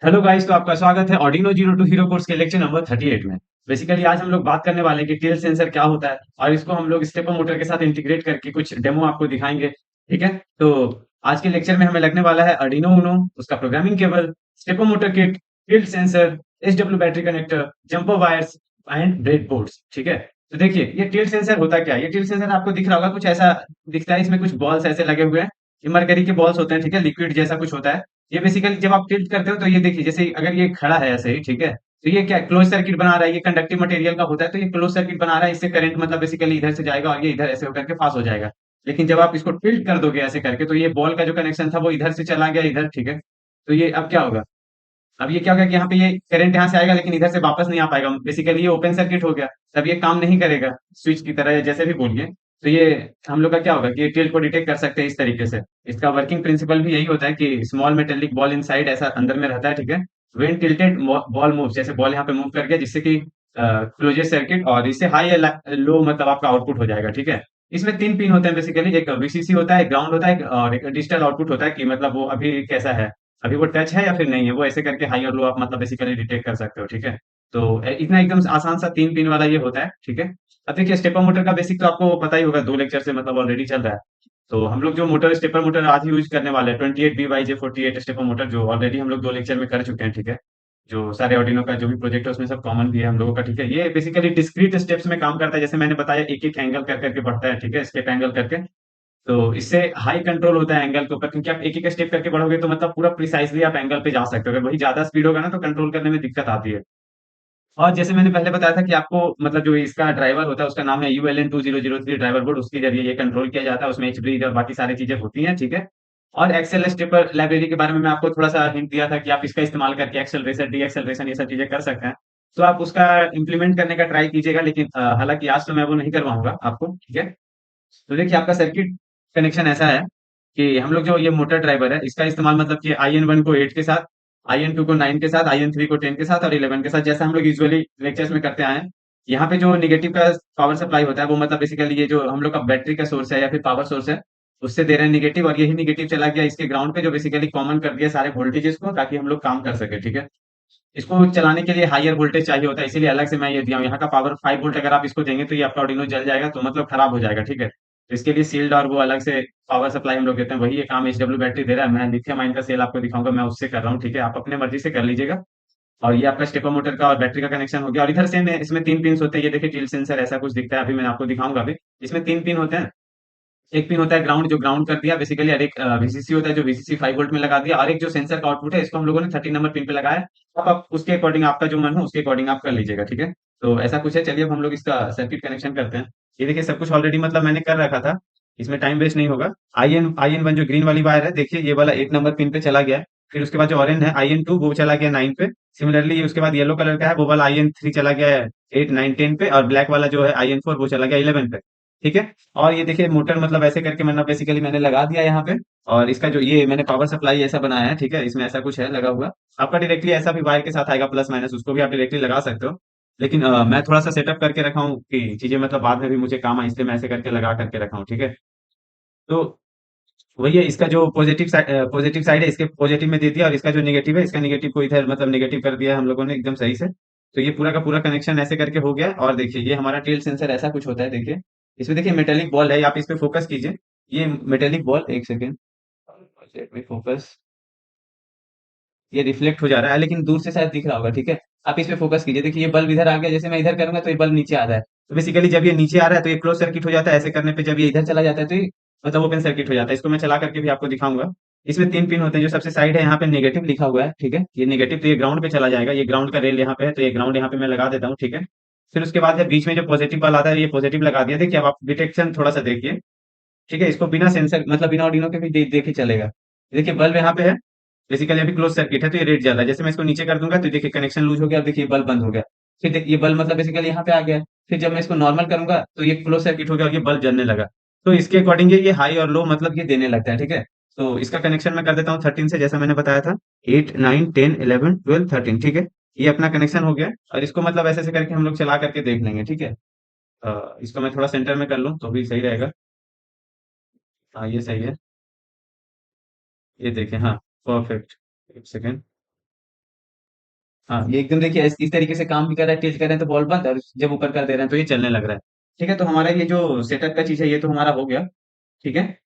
Hello guys, तो आपका स्वागत है Arduino zero to hero course के लेक्चर नंबर 38 में। बेसिकली आज हम लोग बात करने वाले हैं कि टेल सेंसर क्या होता है और इसको हम लोग स्टेपर मोटर के साथ इंटीग्रेट करके कुछ डेमो आपको दिखाएंगे। ठीक है, तो आज के लेक्चर में हमें लगने वाला है अर्डिनो उनो, उसका programming cable, stepper motor kit, tilt sensor, SW battery connector, jumper wires and bread boards. ठीक है, तो देखिए ये टिल्ट सेंसर होता क्या है। ये टिल्ट सेंसर आपको दिख रहा होगा, कुछ ऐसा दिखता है। इसमें कुछ बॉल्स ऐसे लगे हुए हैं, ये मरकरी के बॉल्स होते हैं। ठीक है, लिक्विड जैसा कुछ होता है। ये बेसिकली जब आप टिल्ट करते हो तो ये देखिए, जैसे अगर ये खड़ा है ऐसे ही, ठीक है, तो ये क्या क्लोज सर्किट बना रहा है। ये कंडक्टिव मटेरियल का होता है, तो ये क्लोज सर्किट बना रहा है। इससे करंट मतलब बेसिकली इधर से जाएगा और ये इधर ऐसे होकर के पास हो जाएगा। लेकिन जब आप इसको टिल्ट कर दोगे ऐसे करके, तो ये बॉल का जो कनेक्शन था वो इधर से चला गया इधर। ठीक है, तो ये अब क्या होगा, अब ये क्या होगा कि यहाँ पे ये करंट यहाँ से आएगा लेकिन इधर से वापस नहीं आ पाएगा। बेसिकली ये ओपन सर्किट हो गया, तब ये काम नहीं करेगा स्विच की तरह या जैसे भी बोलिए। तो ये हम लोग का क्या होगा कि ये टिल्ट को डिटेक्ट कर सकते हैं इस तरीके से। इसका वर्किंग प्रिंसिपल भी यही होता है कि स्मॉल मेटेलिक बॉल इनसाइड ऐसा अंदर में रहता है। ठीक है, व्हेन टिल्टेड बॉल मूव, जैसे बॉल यहाँ पे मूव कर गया जिससे कि क्लोजेड सर्किट, और इससे हाई या लो मतलब आपका आउटपुट हो जाएगा। ठीक है, इसमें 3 पिन होते हैं बेसिकली, एक वीसीसी होता है, एक ग्राउंड होता है, और एक डिजिटल आउटपुट होता है कि मतलब वो अभी कैसा है, अभी वो टच है या फिर नहीं है। वो ऐसे करके हाई और लो आप मतलब बेसिकली डिटेक्ट कर सकते हो। ठीक है, तो इतना एकदम आसान सा 3 पिन वाला ये होता है। ठीक है, अब देखिए स्टेपर मोटर का बेसिक तो आपको पता ही होगा, 2 लेक्चर से मतलब ऑलरेडी चल रहा है। तो हम लोग जो मोटर स्टेपर मोटर आज यूज करने वाले हैं 28BYJ48 स्टेपर मोटर, जो ऑलरेडी हम लोग 2 लेक्चर में कर चुके हैं। ठीक है, जो सारे ऑर्डिनो का जो भी प्रोजेक्ट है उसमें सब कॉमन भी है हम लोगों का। ठीक है, ये बेसिकली डिस्क्रीट स्टेप्स में काम करता है, जैसे मैंने बताया एक एक एंगल कर करके बढ़ता है। ठीक है, स्टेप एंगल करके, तो इससे हाई कंट्रोल होता है एंगल के ऊपर, क्योंकि आप एक एक स्टेप करके बढ़ोगे तो मतलब पूरा प्रिसाइजली आप एंगल पे जा सकते हो। अगर वही ज्यादा स्पीड होगा ना तो कंट्रोल करने में दिक्कत आती है। और जैसे मैंने पहले बताया था कि आपको मतलब जो इसका ड्राइवर होता है उसका नाम है ULN2003 ड्राइवर बोर्ड, उसके जरिए ये कंट्रोल किया जाता है। उसमें एचब्रीड और बाकी सारी चीजें होती हैं। ठीक है, और एक्सेल स्टेपर लाइब्रेरी के बारे में मैं आपको थोड़ा सा हिंट दिया था कि आप इसका इस्तेमाल करके एक्सेलरेशन डी एक्सेलरेशन ये सब चीजें कर सकते हैं। तो आप उसका इम्प्लीमेंट करने का ट्राई कीजिएगा, लेकिन हालांकि आज तो मैं वो नहीं करवाऊंगा आपको। ठीक है, तो देखिए आपका सर्किट कनेक्शन ऐसा है कि हम लोग जो ये मोटर ड्राइवर है इसका इस्तेमाल मतलब कि IN1 को 8 के साथ, IN2 को 9 के साथ, IN3 को 10 के साथ और 11 के साथ, जैसा हम लोग यूजुअली लेक्चर्स में करते आए हैं। यहाँ पे जो निगेटिव का पावर सप्लाई होता है वो मतलब बेसिकली ये जो हम लोग का बैटरी का सोर्स है या फिर पावर सोर्स है उससे दे रहे हैं निगेटिव, और यही निगेटिव चला गया इसके ग्राउंड पे, जो बेसिकली कॉमन कर दिया सारे वोल्टेजेस को ताकि हम लोग काम कर सके। ठीक है, इसको चलाने के लिए हायर वोल्टेज चाहिए होता है, इसीलिए अलग से मैं ये दिया हूँ। यहाँ का पावर 5 वोल्ट अगर आप इसको देंगे तो ये आपका ऑर्डिनो जल जाएगा, तो मतलब खराब हो जाएगा। ठीक है, तो इसके लिए सील्ड और वो अलग से पावर सप्लाई हम लोग देते हैं, वही ये काम एचडब्ल्यू बैटरी दे रहा है। मैं लिथियम आयन का सेल आपको दिखाऊंगा, मैं उससे कर रहा हूँ। ठीक है, आप अपने मर्जी से कर लीजिएगा। और ये आपका स्टेपर मोटर का और बैटरी का कनेक्शन हो गया। और इधर से इसमें 3 पिन होते हैं, ये देखिए टिल्ट सेंसर ऐसा कुछ दिखता है, अभी मैं आपको दिखाऊंगा। अभी इसमें 3 पिन होते हैं। एक पिन होता है ग्राउंड, जो ग्राउंड कर दिया बेसिकली, और एक वीसीसी होता है जो वीसीसी 5 वोल्ट में लगा दिया, और एक जो सेंसर का आउटपुट है इसको हम लोगों ने 13 नंबर पिन पे लगाया है। अब आप उसके अकॉर्डिंग आपका जो मन हो उसके अकॉर्डिंग आप कर लीजिएगा। ठीक है, तो ऐसा कुछ है। चलिए अब हम लोग इसका सर्किट कनेक्शन करते हैं। ये देखिए सब कुछ ऑलरेडी मतलब मैंने कर रखा था, इसमें टाइम वेस्ट नहीं होगा। आई एन वन जो ग्रीन वाली वायर है देखिए, ये वाला 8 नंबर पिन पे चला गया है। फिर उसके बाद जो ऑरेंज है IN2 वो चला गया 9 पे। सिमिलरली उसके बाद येलो कलर का है वो वाला IN3 चला गया है 8 9 10 पे, और ब्लैक वाला जो है IN4 वो चला गया 11 पे। ठीक है, और ये देखिए मोटर मतलब ऐसे करके मतलब बेसिकली मैंने लगा दिया यहाँ पे। और इसका जो ये मैंने पावर सप्लाई ऐसा बनाया है, ठीक है, इसमें ऐसा कुछ है लगा हुआ। आपका डायरेक्टली ऐसा भी वायर के साथ आएगा प्लस माइनस, उसको भी आप डायरेक्टली लगा सकते हो। लेकिन मैं थोड़ा सा सेटअप करके रखा हूँ कि चीजें मतलब बाद में भी मुझे काम आए, इसलिए मैं ऐसे करके लगा करके रखा हूँ। ठीक है, तो वही है, इसका जो पॉजिटिव साइड है इसके पॉजिटिव में दे दिया, और इसका जो नेगेटिव है इसका नेगेटिव को इधर मतलब नेगेटिव कर दिया है हम लोगों ने एकदम सही से। तो ये पूरा का पूरा कनेक्शन ऐसे करके हो गया। और देखिए ये हमारा टेल सेंसर ऐसा कुछ होता है। देखिए इसमें देखिए मेटेलिक बॉल है, आप इस पे फोकस कीजिए। ये मेटेलिक बॉल, एक सेकेंड, लेट मी फोकस। ये रिफ्लेक्ट हो जा रहा है लेकिन दूर से शायद दिख रहा होगा। ठीक है, आप इस पे फोकस कीजिए। देखिए ये बल्ब इधर आ गया, जैसे मैं इधर करूंगा तो ये बल्ब नीचे आ रहा है। तो बेसिकली जब ये नीचे आ रहा है तो ये क्लोज सर्किट हो जाता है, ऐसे करने पे जब ये इधर चला जाता है तो ये मतलब ओपन सर्किट हो जाता है। इसको मैं चला करके भी आपको दिखाऊंगा। इसमें 3 पिन होते हैं, जो सबसे साइड है यहाँ पे नेगेटिव लिखा हुआ है। ठीक है, ये नेगेटिव तो ये ग्राउंड पे चला जाएगा, ये ग्राउंड का रेल यहाँ पे है तो ये ग्राउंड यहाँ पे मैं लगा देता हूँ। ठीक है, फिर उसके बाद है बीच में जो पॉजिटिव वाला आता है ये पॉजिटिव लगा दिया। देखिए अब आप डिटेक्शन थोड़ा सा देखिए। ठीक है, इसको बिना सेंसर मतलब बिना ऑर्डिनो के भी देखे चलेगा। देखिए बल्ब यहाँ पे है, बेसिकली अभी क्लोज सर्किट है तो ये रेड जल रहा है। जैसे मैं इसको नीचे कर दूंगा तो देखिए कनेक्शन लूज हो गया, और देखिए बल्ब बंद हो गया। फिर देखिए ये बल्ब मतलब बेसिकली यहाँ पे आ गया। फिर जब मैं इसको नॉर्मल करूंगा तो ये क्लोज सर्किट हो गया और ये बल्ब जलने लगा। तो इसके अकॉर्डिंग ये हाई और लो मतलब ये देने लगता है। ठीक है, तो इसका कनेक्शन मैं कर देता हूँ 13 से, जैसा मैंने बताया था। 8 9 10 11 12 13। ठीक है, ये अपना कनेक्शन हो गया, और इसको मतलब ऐसे ऐसे करके हम लोग चला करके देख लेंगे। ठीक है, इसको मैं थोड़ा सेंटर में कर लूँ तो भी सही रहेगा। हाँ ये सही है, ये देखें, हाँ परफेक्ट। एक सेकेंड, हाँ, ये एकदम देखिए इस तरीके से काम भी कर रहा है, टिल्ट कर रहे हैं तो बॉल बंद, और जब ऊपर कर दे रहे हैं तो ये चलने लग रहा है। ठीक है, तो हमारा ये जो सेटअप का चीज़ है ये तो हमारा हो गया। ठीक है,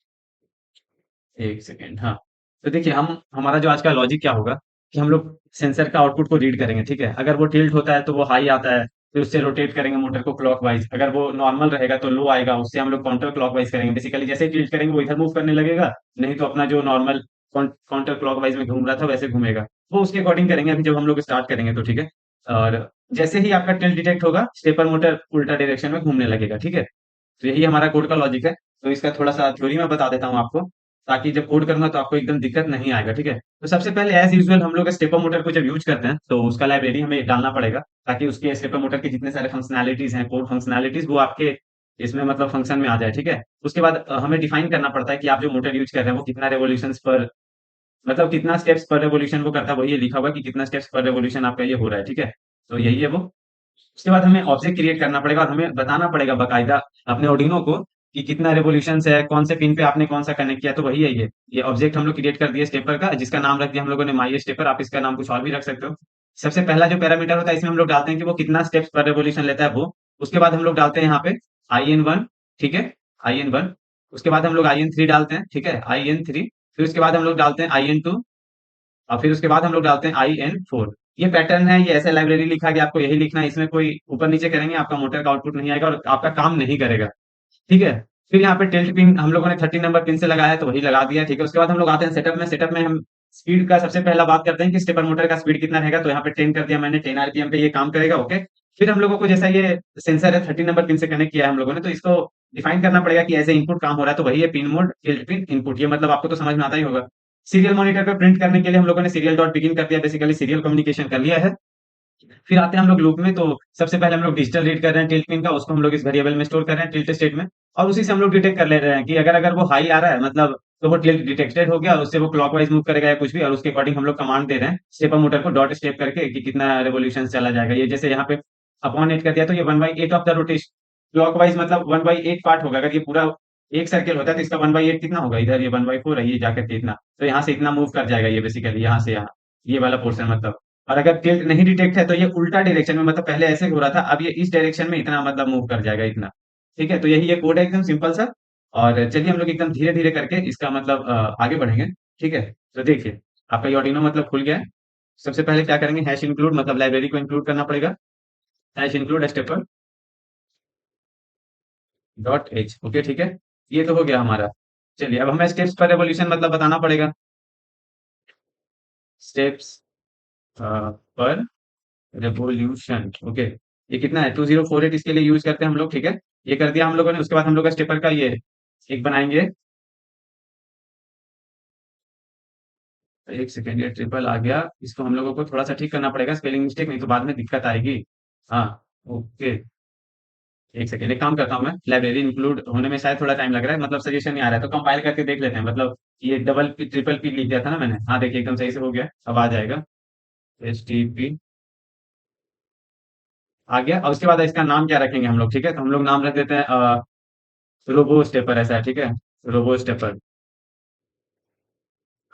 एक सेकेंड, हाँ। तो देखिए हम हमारा जो आज का लॉजिक क्या होगा कि हम लोग सेंसर का आउटपुट को रीड करेंगे, ठीक है? अगर वो टिल्ट होता है तो वो हाई आता है, फिर उससे रोटेट करेंगे मोटर को क्लॉकवाइज। अगर वो नॉर्मल रहेगा तो लो आएगा, उससे हम लोग काउंटर क्लॉकवाइज करेंगे। बेसिकली जैसे ही टिल्ट करेंगे वो इधर मूव करने लगेगा, नहीं तो अपना जो नॉर्मल काउंटर क्लॉकवाइज में घूम रहा था वैसे घूमेगा। वो उसके अकॉर्डिंग करेंगे अभी जब हम लोग स्टार्ट करेंगे तो, ठीक है? और जैसे ही आपका टिल्ट डिटेक्ट होगा, स्टेपर मोटर उल्टा डायरेक्शन में घूमने लगेगा, ठीक है? तो यही हमारा कोड का लॉजिक है। तो इसका थोड़ा-सा थ्योरी मैं बता देता हूँ आपको, ताकि जब कोड करूँगा तो आपको एकदम दिक्कत नहीं आएगा, ठीक है? तो सबसे पहले एज़ यूजुअल हम लोग स्टेपर मोटर को जब यूज़ करते हैं, तो उसका लाइब्रेरी हमें डालना पड़ेगा, ताकि उसके स्टेपर मोटर के जितने सारे फंक्शनैलिटीज़ हैं, कोड फंक्शनैलिटीज़ वो आपके इसमें मतलब फंक्शन में आ जाए, ठीक है? उसके बाद हमें डिफाइन करना पड़ता है कि आप जो मोटर यूज़ कर रहे हैं, वो कितना रिवॉल्यूशंस पर मतलब कितना स्टेप्स पर रिवॉल्यूशन वो करता है, वही ये लिखा हुआ है कि कितना स्टेप्स पर रिवॉल्यूशन आपका ये हो रहा है, ठीक है? तो यही है वो। उसके बाद हमें ऑब्जेक्ट क्रिएट करना पड़ेगा और हमें बताना पड़ेगा बाकायदा अपने आर्डिनो को कि कितना रिवॉल्यूशंस है, कौन से पिन पे आपने कौन-सा कनेक्ट किया, तो वही है ये। ये ऑब्जेक्ट हम लोग क्रिएट कर दिए स्टेपर का, जिसका नाम रख दिया हम लोगों ने माई स्टेपर, आप इसका नाम कुछ और भी रख सकते हो। सबसे पहला जो पैरामीटर होता है इसमें हम लोग डालते हैं कि वो कितना स्टेप्स पर रिवॉल्यूशन लेता है वो। उसके बाद हम लोग डालते हैं यहाँ पे IN1, ठीक है? IN1, उसके बाद हम लोग IN3 डालते हैं, ठीक है? IN3, फिर उसके बाद हम लोग डालते हैं IN2, और फिर उसके बाद हम लोग डालते हैं IN4। ये पैटर्न है, ये ऐसे लाइब्रेरी लिखा गया, आपको यही लिखना है, इसमें कोई ऊपर-नीचे करेंगे आपका मोटर का आउटपुट नहीं आएगा और आपका काम नहीं करेगा, ठीक है? फिर यहाँ पे टिल्ट पिन हम लोगों ने 13 नंबर पिन से लगाया है, तो वही लगा दिया, ठीक है? उसके बाद हम लोग आते हैं सेटअप में। सेटअप में हम स्पीड का सबसे पहला बात करते हैं कि स्टेपर मोटर का स्पीड कितना रहेगा, तो यहाँ पे 10 कर दिया मैंने, 10 आरपीएम पे ये काम करेगा, ओके? फिर हम लोगों को जैसा ये सेंसर है 13 नंबर पिन से कनेक्ट किया है हम लोगों ने, तो इसको डिफाइन करना पड़ेगा कि एज़ ए इनपुट काम हो रहा है, तो वही है pin mode, tilt pin, input. ये मतलब आपको तो समझ में आता ही होगा। सीरियल मॉनिटर पे प्रिंट करने के लिए हम लोगों ने सीरियल डॉट बिगिन कर दिया, बेसिकली सीरियल कम्युनिकेशन कर लिया है। फिर आते हैं हम लोग लूप में, तो सबसे पहले हम लोग डिजिटल रीड कर रहे हैं टिल्ट पिन का, उसको हम लोग इस वेरिएबल में स्टोर कर रहे हैं टिल्ट स्टेट में, और उसी से हम लोग डिटेक्ट कर ले रहे हैं कि अगर अगर वो हाई आ रहा है मतलब तो वो टिल्ट डिटेक्टेड हो गया, उससे वो क्लॉकवाइज मूव करेगा या कुछ भी, और उसके अकॉर्डिंग हम लोग कमांड दे रहे हैं stepper motor co dot step करके कि कितना रेवोल्यूशन चला जाएगा। ये जैसे यहाँ पे अपॉन 8 कर दिया तो ये 1/8 ऑफ द रोटेशन क्लॉकवाइज मतलब 1/8 पार्ट होगा। अगर ये पूरा एक सर्किल होता है तो इसका 1/8 कितना होगा, इधर ये 1/4 है, ये जाकर के इतना, तो यहाँ से इतना मूव कर जाएगा ये बेसिकली यहाँ से यहाँ, ये वाला पोर्शन मतलब। और अगर टिल्ट नहीं डिटेक्ट है तो ये उल्टा डायरेक्शन में, मतलब पहले ऐसे हो रहा था, अब ये इस डायरेक्शन में इतना मतलब मूव कर जाएगा इतना। ठीक है, तो यही ये कोड है एकदम सिंपल सा। और चलिए हम लोग एकदम धीरे-धीरे करके इसका मतलब आगे बढ़ेंगे। ठीक है? तो देखिए, आपका ये आर्डिनो मतलब खुल गया है। सबसे पहले क्या करेंगे, हैश इंक्लूड मतलब लाइब्रेरी को इंक्लूड करना पड़ेगा। Hash include stepper dot H, okay ठीक है? ये तो हो गया हमारा। चलिए अब हमें स्टेप्स पर रिवॉल्यूशन मतलब बताना पड़ेगा। स्टेप्स पर रिवॉल्यूशन, ओके। ये कितना है 2048, इसके लिए यूज करते हैं हम लोग, ठीक है? ये कर दिया हम लोगों ने। उसके बाद हम लोग का स्टेपर का ये एक बनाएंगे। एक सेकेंड, ये ट्रिपल आ गया, इसको हम लोगों को थोड़ा सा ठीक करना पड़ेगा, स्पेलिंग मिस्टेक, नहीं तो बाद में दिक्कत आएगी। हाँ, ओके। एक सेकेंड, एक काम करता हूँ मैं, लाइब्रेरी इंक्लूड होने में शायद थोड़ा टाइम लग रहा है, मतलब सजेशन नहीं आ रहा है, तो कंपाइल करके देख लेते हैं। मतलब ये डबल पी ट्रिपल पी लिख दिया था ना मैंने, हाँ देखिए एकदम सही से हो गया, अब आ जाएगा। एच टी पी आ गया, और उसके बाद इसका नाम क्या रखेंगे हम लोग, ठीक है? तो हम लोग नाम रख देते हैं रोबो स्टेपर, ऐसा है, ठीक है? Robo stepper.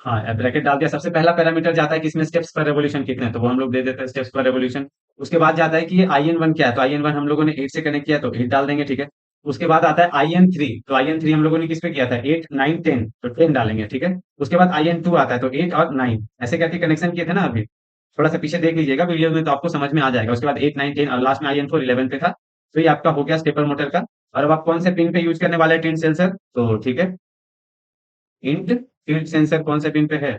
हाँ, ब्रैकेट डाल दिया। सबसे पहला पैरामीटर जाता है कि इसमें स्टेप्स पर रिवॉल्यूशन कितने हैं, तो वो हम लोग दे देते हैं स्टेप्स पर रिवॉल्यूशन। उसके बाद जाता है कि ये IN1 क्या है, तो IN1 हम लोगों ने 8 से कनेक्ट किया तो 8 डाल देंगे, ठीक है? उसके बाद आता है IN3, तो IN3 हम लोगों ने किस पे किया था, 8, 9, 10, तो 10 डालेंगे, ठीक है? उसके बाद IN2 आता है, तो 8 और 9 ऐसे करके कनेक्शन किए थे ना अभी। थोड़ा सा पीछे देख लीजिएगा वीडियो में, तो आपको समझ में आ जाएगा। उसके बाद 8, 9, 10 और लास्ट में IN4 11 पे था। तो ये आपका हो गया स्टेपर मोटर का। और अब आप कौन से पिन पे यूज करने वाले हैं टिल्ट सेंसर, तो ठीक है, इंट टिल्ट सेंसर कौन से पिन पे है,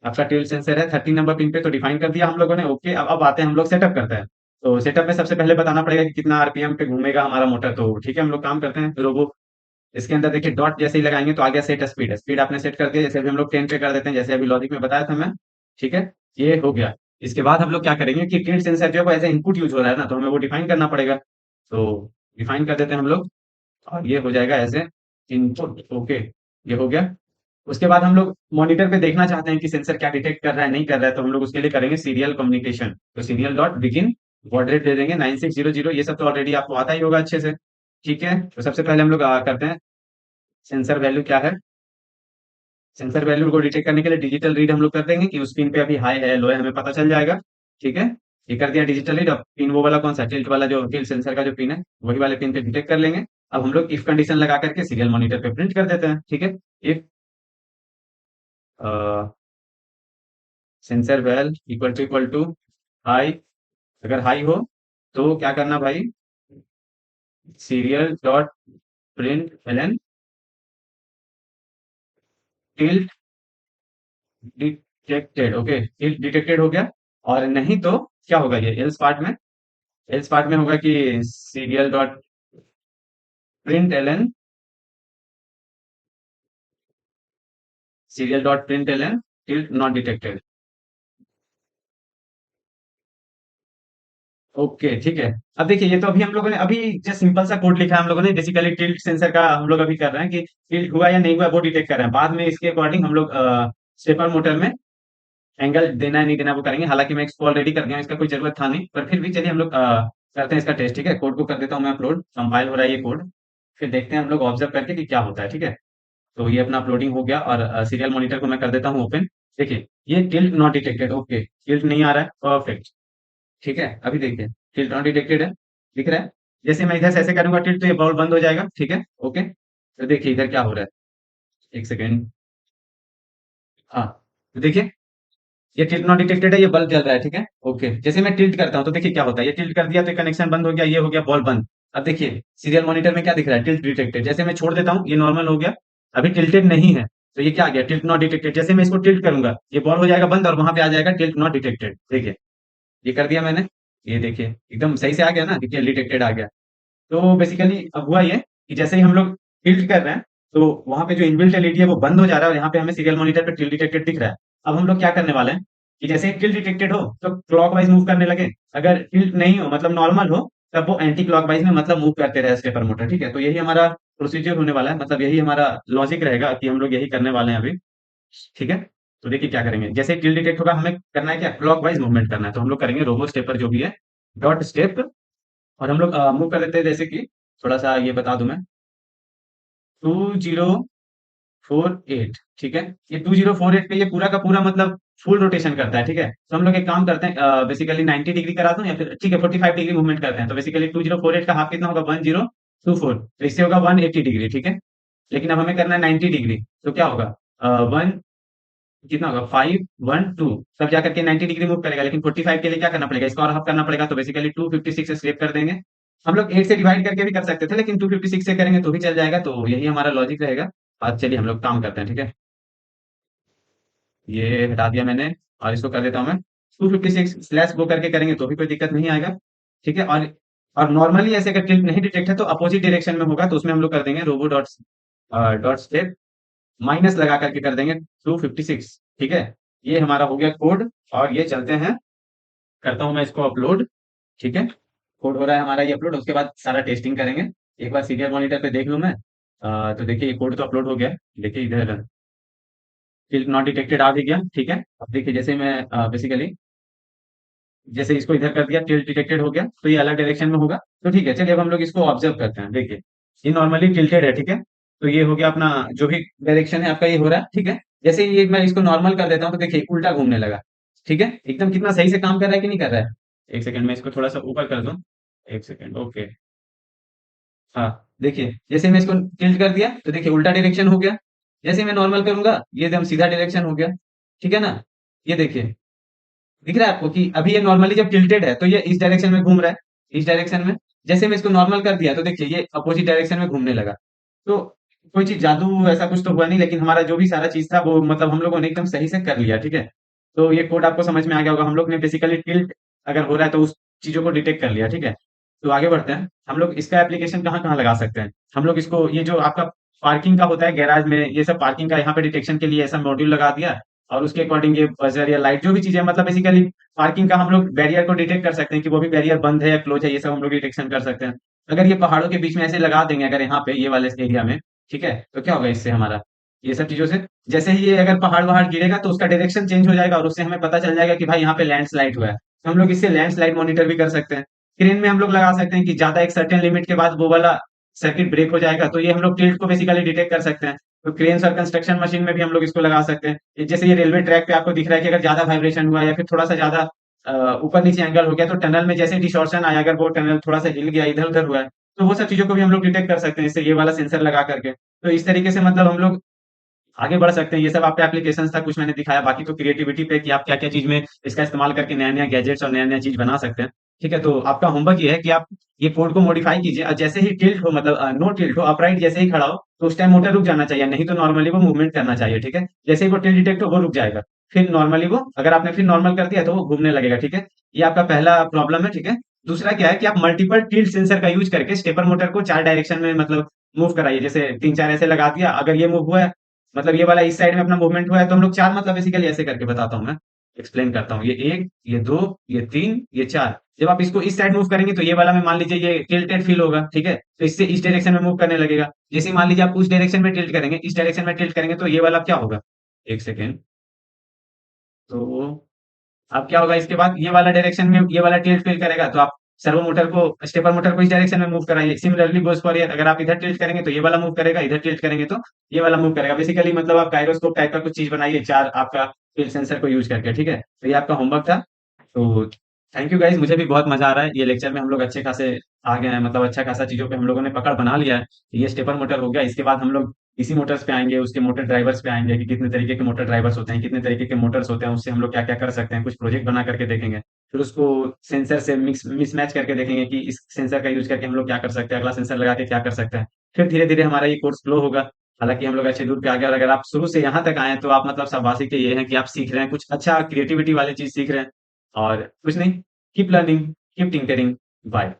आपका टिल्ट सेंसर है 13 नंबर पिन पे, तो डिफाइन कर दिया हम लोगों ने, ओके। अब आते हैं हम लोग सेटअप करते हैं। तो सेटअप में सबसे पहले बताना पड़ेगा कि कितना आरपीएम पे घूमेगा हमारा मोटर, तो ठीक है हम लोग काम करते हैं रोबो। इसके अंदर देखिए डॉट जैसे ही लगाएंगे तो आ गया सेट स्पीड। स्पीड आपने सेट कर दिया, जैसे अभी हम लोग 10 पे कर देते हैं, जैसे अभी लॉजिक में बताया था मैं, ठीक है? ये हो गया। इसके बाद हम लोग क्या करेंगे कि टिल्ट सेंसर जो है वो एज ए इनपुट यूज हो रहा है ना, तो हमें वो डिफाइन करना पड़ेगा। तो डिफाइन कर देते हैं हम लोग, और ये हो जाएगा एज ए इनपुट, ओके। ये हो गया। उसके बाद हम लोग मॉनिटर पे देखना चाहते हैं कि सेंसर क्या डिटेक्ट कर रहा है, नहीं कर रहा है, तो हम लोग उसके लिए करेंगे सीरियल कम्युनिकेशन। तो serial dot begin baud rate दे देंगे 9600, ये सब तो ऑलरेडी आपको आता ही होगा अच्छे से। ठीक है, तो सबसे पहले हम लोग करते हैं सेंसर वैल्यू क्या है, सेंसर वैल्यू को डिटेक्ट करने के लिए डिजिटल रीड हम लोग कर देंगे कि उस पिन पे अभी हाई है लो है हमें पता चल जाएगा। ठीक है, ये कर दिया डिजिटल रीड। अब पिन वो वाला कौन सा टिल्ट वाला जो टिल्ट सेंसर का जो पिन है वही वाले पिन पे डिटेक्ट कर लेंगे। अब हम लोग इफ कंडीशन लगा करके सीरियल मॉनिटर पे प्रिंट कर देते हैं। ठीक है, if sensor val equal to high, अगर हाई हो तो क्या करना भाई, serial dot print ln tilt detected. Okay, tilt detected हो गया। और नहीं तो क्या होगा, ये एल्स पार्ट में, एल्स पार्ट में होगा कि serial dot print ln, serial dot print ln tilt not detected. Okay ठीक है। अब देखिए ये तो अभी हम लोगों ने अभी जस्ट सिंपल सा कोड लिखा है हम लोगों ने, बेसिकली टिल्ट सेंसर का हम लोग अभी कर रहे हैं कि टिल्ट हुआ या नहीं हुआ वो डिटेक्ट कर रहे हैं। बाद में इसके अकॉर्डिंग हम लोग स्टेपर मोटर में एंगल देना है नहीं देना वो करेंगे। हालांकि मैं इसको ऑलरेडी कर दिया, इसका कोई जरूरत था नहीं, पर फिर भी चलिए हम लोग करते हैं इसका टेस्ट। ठीक है, कोड को कर देता हूँ मैं अपलोड, कंपाइल हो रहा है ये कोड, फिर देखते हैं हम लोग ऑब्जर्व करके कि क्या होता है। ठीक है, तो ये अपना अपलोडिंग हो गया और सीरियल मॉनिटर को मैं कर देता हूँ ओपन। देखिए ये tilt not detected, okay tilt नहीं आ रहा है, परफेक्ट। ठीक है, अभी देखिए टिल्ट नॉट डिटेक्टेड है, दिख रहा है। जैसे मैं इधर से ऐसे करूंगा टिल्ट तो ये बॉल बंद हो जाएगा। ठीक है, ओके, तो देखिए इधर क्या हो रहा है, एक सेकेंड। हाँ, तो देखिए ये टिल्ट नॉट डिटेक्टेड है, ये बल्ब जल रहा है। ठीक है, ओके, जैसे मैं टिल्ट करता हूँ तो देखिए क्या होता है, ये टिल्ट कर दिया तो कनेक्शन बंद हो गया, ये हो गया बॉल बंद। अब देखिए सीरियल मॉनिटर में क्या दिख रहा है, टिल्ट डिटेक्टेड। जैसे मैं छोड़ देता हूँ ये नॉर्मल हो गया, अभी टिल्टेड नहीं है, तो ये क्या आ गया, टिल्ट नॉट डिटेक्टेड। जैसे मैं इसको टिल्ट करूंगा ये बॉल हो जाएगा बंद और वहां पे आ जाएगा टिल्ट नॉट डिटेक्टेड। देखिए ये कर दिया मैंने, ये देखिए एकदम सही से आ गया ना कि टिल्ट डिटेक्टेड आ गया। तो बेसिकली अब हुआ ये कि जैसे ही हम लोग टिल्ट कर रहे हैं तो वहां पे जो इनबिल्ट एलईडी है वो बंद हो जा रहा है और यहाँ पे हमें सीरियल मॉनिटर पे टिल्ट डिटेक्टेड दिख रहा है। अब हम लोग क्या करने वाले हैं कि जैसे ही टिल्ट डिटेक्टेड हो तो क्लॉकवाइज मूव करने लगे, अगर टिल्ट नहीं हो मतलब नॉर्मल हो तब वो एंटी क्लॉकवाइज में मतलब मूव करते रहे स्टेपर मोटर। ठीक है, तो यही हमारा प्रोसीजर होने वाला है, मतलब यही हमारा लॉजिक रहेगा कि हम लोग यही करने वाले हैं अभी। ठीक है, तो देखिए क्या करेंगे, जैसे टिल्ट डिटेक्ट होगा हमें करना है क्या, क्लॉकवाइज मूवमेंट करना है। तो हम लोग करेंगे रोबो स्टेपर जो भी है डॉट स्टेप, और हम लोग मूव कर लेते हैं जैसे कि थोड़ा सा ये बता दूं मैं, 2048। ठीक है, ये 2048 पे ये पूरा का पूरा मतलब फुल रोटेशन करता है। ठीक है, तो हम लोग एक काम करते हैं, बेसिकली 90 डिग्री करा दूं या फिर ठीक है 45 डिग्री मूवमेंट करते हैं। तो बेसिकली 2048 का हाफ कितना होगा, 1024, तो इससे होगा 180 डिग्री। ठीक है, लेकिन अब हमें करना है 90 डिग्री, तो क्या होगा, वन कितना होगा, 512, तब जाकर के 90 डिग्री मूव करेगा। लेकिन 45 के लिए क्या करना पड़ेगा, इसका और हाफ करना पड़ेगा, तो बेसिकली 256 से स्लेप कर देंगे। हम लोग 8 से डिवाइड करके भी कर सकते थे लेकिन 256 से करेंगे तो भी चल जाएगा, तो यही हमारा लॉजिक रहेगा। आज चलिए हम लोग काम करते हैं। ठीक है, ये हटा दिया मैंने और इसको कर देता हूँ मैं 256 स्लैश गो करके करेंगे तो भी कोई दिक्कत नहीं आएगा। ठीक है, और नॉर्मली ऐसे अगर टिल्ट नहीं डिटेक्ट है तो अपोजिट डायरेक्शन में होगा, तो उसमें हम लोग कर देंगे robo dot dot step minus लगा करके कर देंगे 256। ठीक है, ये हमारा हो गया कोड और ये चलते हैं, करता हूं मैं इसको अपलोड। ठीक है, कोड हो रहा है हमारा ये अपलोड, उसके बाद सारा टेस्टिंग करेंगे। एक बार सीरियल मॉनिटर पे देख लूं मैं, तो देखिए ये कोड तो अपलोड हो गया। देखिए इधर टिल्ट नॉट डिटेक्टेड आ भी गया। ठीक है, अब देखिए जैसे मैं बेसिकली जैसे इसको इधर कर दिया टिल्ट डिटेक्टेड हो गया, तो ये अलग डायरेक्शन में होगा। तो ठीक है, चलिए अब हम लोग इसको ऑब्जर्व करते हैं। देखिए ये नॉर्मली टिल्टेड है। ठीक है, तो ये हो गया अपना जो भी डायरेक्शन है आपका ये हो रहा है। ठीक है, जैसे ये मैं इसको नॉर्मल कर देता हूँ तो देखिए उल्टा घूमने लगा। ठीक है, एकदम कितना सही से काम कर रहा है कि नहीं कर रहा है। एक सेकंड में इसको थोड़ा सा ऊपर कर दूं, एक सेकंड, ओके। हाँ, देखिए जैसे मैं इसको टिल्ट कर दिया तो देखिए उल्टा डायरेक्शन हो गया, जैसे मैं नॉर्मल करूंगा ये एकदम सीधा डायरेक्शन हो गया। ठीक है ना, ये देखिए दिख रहा है आपको कि अभी ये नॉर्मली जब टिल्टेड है तो ये इस डायरेक्शन में घूम रहा है, इस डायरेक्शन में। जैसे मैं इसको नॉर्मल कर दिया तो देखिए ये अपोजिट डायरेक्शन में घूमने लगा। तो कोई चीज जादू ऐसा कुछ तो हुआ नहीं, लेकिन हमारा जो भी सारा चीज था वो मतलब हम लोगों ने एकदम सही से कर लिया। ठीक है, तो ये कोड आपको समझ में आ गया होगा, हम लोग ने बेसिकली टिल्ट अगर हो रहा है तो उस चीजों को डिटेक्ट कर लिया। ठीक है, तो आगे बढ़ते हैं, हम लोग इसका एप्लीकेशन कहाँ कहाँ लगा सकते हैं। हम लोग इसको ये जो आपका पार्किंग का होता है गैराज में, ये सब पार्किंग का यहाँ पे डिटेक्शन के लिए ऐसा मॉड्यूल लगा दिया, और उसके अकॉर्डिंग ये बजर या लाइट जो भी चीजें मतलब बेसिकली पार्किंग का हम लोग बैरियर को डिटेक्ट कर सकते हैं कि वो भी बैरियर बंद है या क्लोज है, ये सब हम लोग डिटेक्शन कर सकते हैं। अगर ये पहाड़ों के बीच में ऐसे लगा देंगे अगर यहाँ पे ये वाले एरिया में, ठीक है, तो क्या होगा इससे हमारा, ये सब चीजों से जैसे ही ये अगर पहाड़ वहाड़ गिरेगा तो उसका डायरेक्शन चेंज हो जाएगा और उससे हमें पता चल जाएगा कि भाई यहाँ पे लैंडस्लाइड हुआ है। तो हम लोग इससे लैंडस्लाइड मॉनिटर भी कर सकते हैं। क्रेन में हम लोग लगा सकते हैं कि ज्यादा एक सर्टेन लिमिट के बाद वो वाला सर्किट ब्रेक हो जाएगा, तो ये हम लोग टिल्ट को बेसिकली डिटेक्ट कर सकते हैं। तो क्रेन्स और कंस्ट्रक्शन मशीन में भी हम लोग इसको लगा सकते हैं। जैसे ये रेलवे ट्रैक पे आपको दिख रहा है कि अगर ज्यादा वाइब्रेशन हुआ या फिर थोड़ा सा ज्यादा ऊपर नीचे एंगल हो गया, तो टनल में जैसे डिस्टॉर्शन आया, अगर वो टनल थोड़ा सा हिल गया, इधर उधर हुआ है, तो वो सब चीजों को भी हम लोग डिटेक्ट कर सकते हैं इससे, ये वाला सेंसर लगा करके। तो इस तरीके से मतलब हम लोग आगे बढ़ सकते हैं। ये सब आप पे एप्लीकेशंस था, कुछ मैंने दिखाया, बाकी तो क्रिएटिविटी पे कि आप क्या-क्या चीज़ में इसका इस्तेमाल करके नया-नया गैजेट्स और नया-नया चीज़ बना सकते हैं। ठीक है? तो आपका होमवर्क ये है कि आप ये कोड को मॉडिफाई कीजिए और जैसे ही टिल्ट हो, मतलब नो टिल्ट हो, अपराइट जैसे ही खड़ा हो, तो उस टाइम मोटर रुक जाना चाहिए, नहीं तो नॉर्मली वो मूवमेंट करना चाहिए। ठीक है? जैसे ही वो टिल्ट डिटेक्ट हो, वो रुक जाएगा। फिर नॉर्मली वो, अगर आपने फिर नॉर्मल कर दिया, तो वो घूमने लगेगा। ठीक है? ये आपका पहला प्रॉब्लम है। ठीक है? दूसरा क्या है कि आप मल्टीपल टिल्ट सेंसर का यूज़ करके स्टेपर मोटर को 4 डायरेक्शन में मतलब मूव कराइए। जैसे 3-4 ऐसे लगा दिया, अगर ये मूव हुआ है, मतलब ये वाला इस साइड में अपना मूवमेंट हुआ है, तो हम लोग 4, मतलब बेसिकली ऐसे करके बताता हूँ मैं, एक्सप्लेन करता हूँ। ये 1, ये 2, ये 3, ये 4। जब आप इसको इस साइड मूव करेंगे, तो ये वाला में मान लीजिए ये टिल्टेड फील होगा, ठीक है? तो इससे इस डायरेक्शन में मूव करने लगेगा। जैसे ही मान लीजिए आप उस डायरेक्शन में टिल्ट करेंगे, इस डायरेक्शन में टिल्ट करेंगे, तो ये वाला क्या होगा? 1 सेकंड। तो अब क्या होगा इसके बाद, ये वाला डायरेक्शन में ये वाला टिल्ट फील करेगा, तो आप सर्वो मोटर को, स्टेपर मोटर को इस डायरेक्शन में मूव कराइए। सिमिलरली गोज़ फॉर हियर, अगर आप इधर टिल्ट करेंगे तो ये वाला मूव करेगा, इधर टिल्ट करेंगे तो ये वाला मूव करेगा। बेसिकली मतलब आप गायरोस्कोप टाइप का कुछ चीज़ बनाइए 4 आपका फील्ड सेंसर को यूज़ करके, ठीक है? तो ये आपका होमवर्क था। तो थैंक यू गाइज़, मुझे भी बहुत मज़ा आ रहा है। ये लेक्चर में हम लोग अच्छे खासे आ गए हैं, मतलब अच्छा खासा चीज़ों पे हम लोगों ने पकड़ बना लिया है। ये स्टेपर मोटर हो गया, इसके बाद हम लोग डीसी मोटर्स पे आएँगे, उसके मोटर ड्राइवर्स पे आएँगे कि कितने तरीके के मोटर ड्राइवर्स होते हैं, कितने तरीके के मोटर्स होते हैं, उससे हम लोग क्या-क्या कर सकते हैं, कुछ प्रोजेक्ट बना करके देखेंगे। फिर उसको सेंसर से मिसमैच करके देखेंगे कि इस सेंसर का यूज़ करके हम लोग क्या कर सकते हैं, अगला सेंसर लगा के क्या कर सकते हैं। फिर धीरे-धीरे हमारा ये कोर्स फ्लो होगा। हालाँकि हम लोग अच्छे दूर पे आ गए, और अगर आप शुरू से यहाँ तक आए हैं, तो आप मतलब शाबाशी के ये हैं कि आप सीख रहे हैं, कुछ अच्छा क्रिएटिविटी वाली चीज़ सीख रहे हैं। और कुछ नहीं, keep learning, keep tinkering, bye.